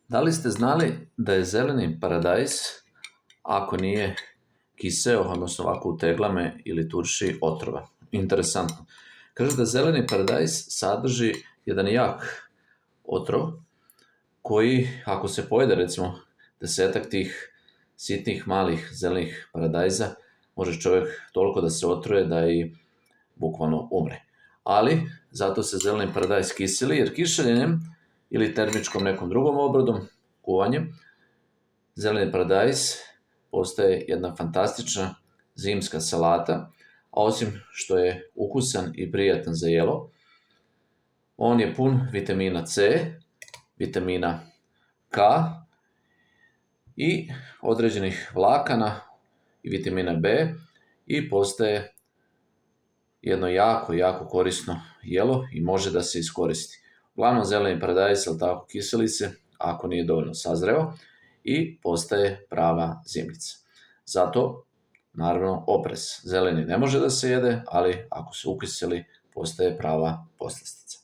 Da li ste znali da je zeleni paradajz, ako nije kiseo, odnosno ovako u teglame ili turši, otrova? Interesantno. Kaže da zeleni paradajz sadrži jedan jak otrov koji, ako se pojede recimo 10 tih sitnih malih zelenih paradajza, može čovjek toliko da se otruje da i bukvalno umre. Ali, zato se zeleni paradajz kiseli, jer kiseljenjem ili termičkom nekom drugom obradom, kuvanjem, zeleni paradajz postaje jedna fantastična zimska salata, a osim što je ukusan i prijatan za jelo, on je pun vitamina C, vitamina K i određenih vlakana i vitamina B i postaje jedno jako korisno jelo i može da se iskoristi. Uglavnom zeleni paradajz, tako, kiseli se ako nije dovoljno sazreo i postaje prava zimnica. Zato, naravno, oprez. Zeleni ne može da se jede, ali ako se ukiseli, postaje prava poslastica.